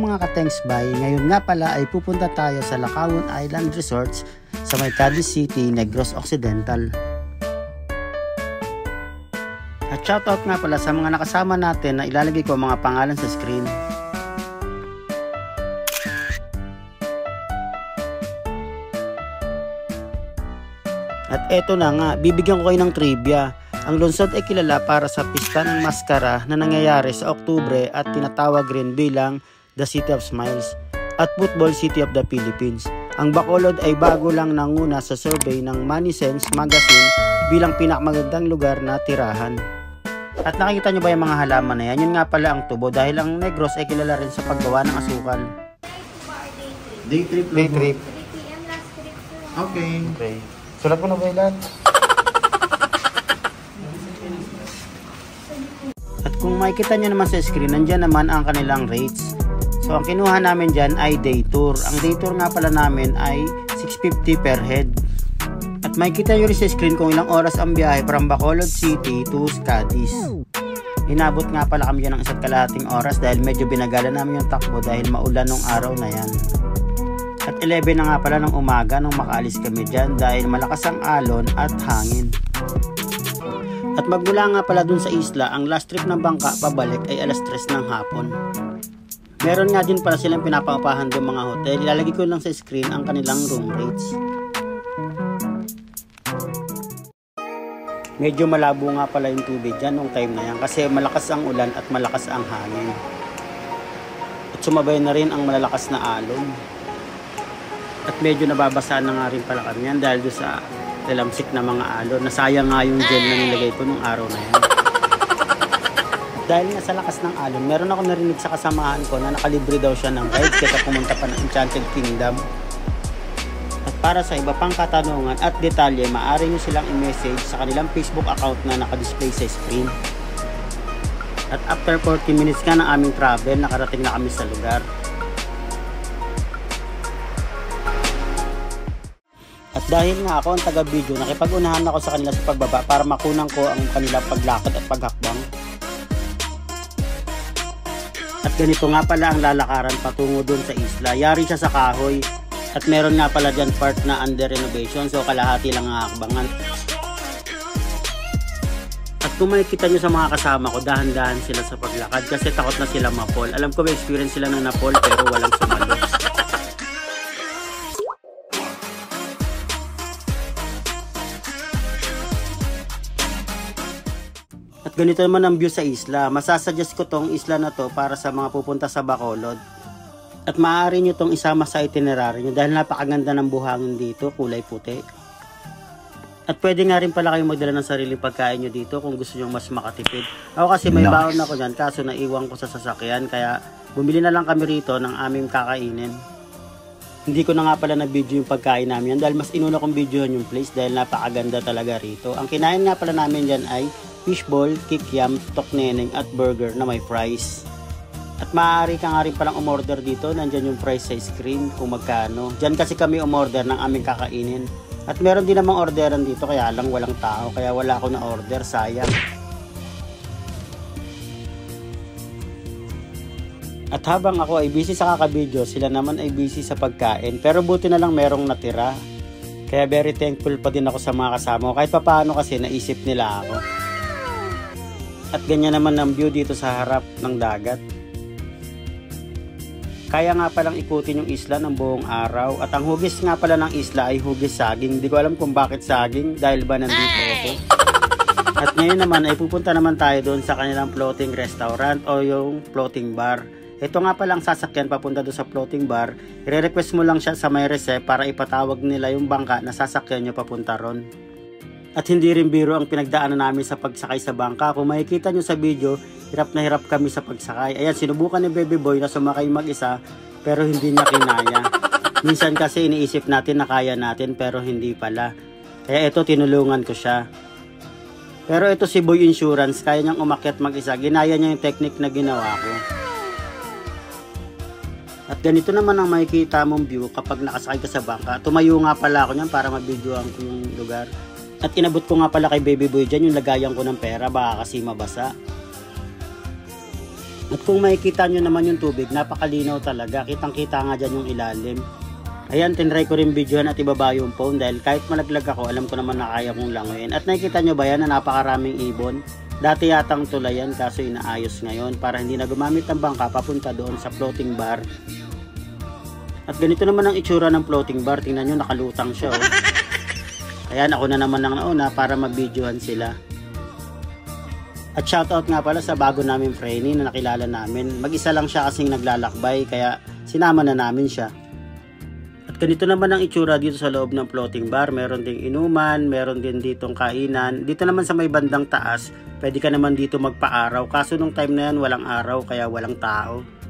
mga ka-thanks by, ngayon nga pala ay pupunta tayo sa Lacaon Island Resorts sa may Cadiz City, Negros Occidental. At shoutout nga pala sa mga nakasama natin na ilalagay ko mga pangalan sa screen. At eto na nga, bibigyan ko kayo ng trivia. Ang lungsod ay kilala para sa pista ng maskara na nangyayari sa Oktubre at tinatawag rin bilang The City of Smiles at Football City of the Philippines. Ang Bacolod ay bago lang nanguna sa survey ng Money Sense magazine bilang pinakamagandang lugar na tirahan. At nakikita nyo ba yung mga halaman na yan? Yun nga pala ang tubo dahil ang Negros ay kilala rin sa paggawa ng asukal. Day trip. Day trip. 3 p.m. last trip. Okay. Sulat mo na ba ilan? At kung makikita nyo naman sa screen, nandyan naman ang kanilang rates. So ang kinuha namin dyan ay day tour. Ang day tour nga pala namin ay 650 per head. At makikita nyo rin sa screen kung ilang oras ang biyahe from Bacolod City to Cadiz. Inabot nga pala kami dyan ng 1.5 oras dahil medyo binagala namin yung takbo dahil maulan nung araw na yan. At 11 na nga pala ng umaga nung makaalis kami dyan dahil malakas ang alon at hangin. At magmula nga pala dun sa isla, ang last trip ng bangka pabalik ay alas 3 ng hapon. Meron nga din pala silang pinapaupahan doon mga hotel. Ilalagay ko lang sa screen ang kanilang room rates. Medyo malabo nga pala yung tubig dyan nung time na yan kasi malakas ang ulan at malakas ang hangin. At sumabay na rin ang malalakas na alon. At medyo nababasa na nga rin pala kami yan dahil doon sa talamsik na mga alon. Nasayang nga yung gel na nilagay ko nung araw na yan. Dahil nga sa lakas ng alon, meron ako narinig sa kasamahan ko na nakalibre daw siya ng ride kaya pumunta pa ng Enchanted Kingdom. At para sa iba pang katanungan at detalye, maaari nyo silang i-message sa kanilang Facebook account na nakadisplay sa screen. At after 40 minutes nga ng aming travel, nakarating na kami sa lugar. At dahil nga ako ang taga-video, nakipag-unahan ako sa kanila sa pagbaba para makunan ko ang kanilang paglakad at paghakbang. At ganito nga pala ang lalakaran patungo dun sa isla. Yari siya sa kahoy at meron nga pala dyan part na under renovation, so kalahati lang ang hakbangan. At kung makikita nyo sa mga kasama ko, dahan-dahan sila sa paglakad kasi takot na sila ma-fall. Alam ko may experience sila na na-fall pero walang sumalo. At ganito naman ang view sa isla. Masasuggest ko tong isla na to para sa mga pupunta sa Bacolod. At maaari nyo tong isama sa itinerary nyo dahil napakaganda ng buhangin dito, kulay puti. At pwede nga rin pala kayong magdala ng sariling pagkain nyo dito kung gusto nyo mas makatipid. Ako kasi may baon ako dyan kaso naiwan ko sa sasakyan kaya bumili na lang kami rito ng aming kakainin. Hindi ko na nga pala na-video yung pagkain namin dahil mas inuna kong videohan yung place dahil napakaganda talaga rito. Ang kinain nga pala namin dyan ay fishball, kikiam, tokneneng at burger na may fries. At maaari ka nga rin palang umorder dito, nandyan yung price sa screen kung magkano. Dyan kasi kami umorder ng aming kakainin. At meron din namang orderan dito kaya lang walang tao, kaya wala ako na order, sayang. At habang ako ay busy sa kakabidyo, sila naman ay busy sa pagkain. Pero buti na lang merong natira. Kaya very thankful pa din ako sa mga kasama ko. Kahit papaano kasi naisip nila ako. At ganyan naman ang view dito sa harap ng dagat. Kaya nga palang ikutin yung isla ng buong araw. At ang hugis nga pala ng isla ay hugis saging. Hindi ko alam kung bakit saging dahil ba nandito ako. At ngayon naman ay pupunta naman tayo doon sa kanilang floating restaurant o yung floating bar. Ito nga palang sasakyan papunta doon sa floating bar. I-request mo lang siya sa may receipt para ipatawag nila yung bangka na sasakyan nyo papunta ron. At hindi rin biro ang pinagdaanan namin sa pagsakay sa bangka. Kung makikita nyo sa video, hirap na hirap kami sa pagsakay. Ayan, sinubukan ni Baby Boy na sumakay mag-isa pero hindi niya kinaya. Minsan kasi iniisip natin na kaya natin pero hindi pala. Kaya ito, tinulungan ko siya. Pero ito si Boy Insurance, kaya niyang umakyat mag-isa. Ginaya niya yung technique na ginawa ko. At ganito naman ang makikita mong view kapag nakasakay ka sa bangka. Tumayo nga pala ako niyan para mabidyoan ko yung lugar. At inabot ko nga pala kay Baby Boy dyan yung lagayan ko ng pera, baka kasi mabasa. At kung makikita nyo naman yung tubig, napakalinaw talaga. Kitang kita nga dyan yung ilalim. Ayan, tinry ko rin videohan at ibaba yung phone dahil kahit malaglag ako, alam ko naman na kaya kong langoyin. At nakikita nyo ba yan na napakaraming ibon? Dati yatang tulay yan kaso inaayos ngayon para hindi na gumamit ng bangka papunta doon sa floating bar. At ganito naman ang itsura ng floating bar. Tingnan nyo, nakalutang siya. Oh. Ayan, ako na naman ang nauna para mag-videohan sila. At shoutout nga pala sa bago namin Frenny na nakilala namin. Mag-isa lang siya kasing naglalakbay kaya sinama na namin siya. At ganito naman ang itsura dito sa loob ng floating bar. Meron ding inuman, meron din ditong kainan. Dito naman sa may bandang taas, pwede ka naman dito magpa-araw. Kaso nung time na yan walang araw kaya walang tao.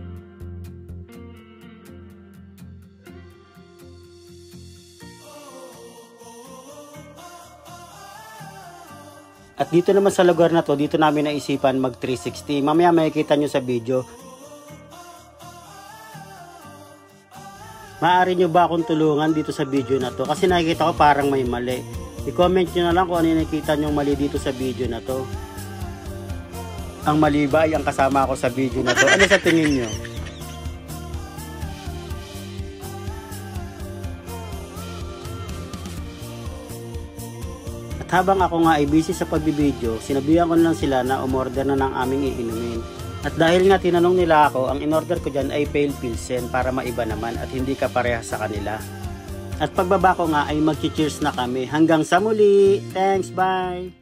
At dito naman sa lugar na to, dito namin naisipan mag 360. Mamaya makikita nyo sa video. Maaari nyo ba akong tulungan dito sa video na to? Kasi nakikita ko parang may mali. I-comment nyo na lang kung ano yung nakikita nyo mali dito sa video na to. Ang mali ba ay ang kasama ako sa video na to? Ano sa tingin nyo? Habang ako nga ay busy sa pagbibideo, sinabihan ko na lang sila na umorder na ng aming iinumin. At dahil nga tinanong nila ako, ang in-order ko dyan ay pale pilsen para maiba naman at hindi ka parehas sa kanila. At pagbaba ko nga ay mag-cheers na kami. Hanggang sa muli! Thanks, bye!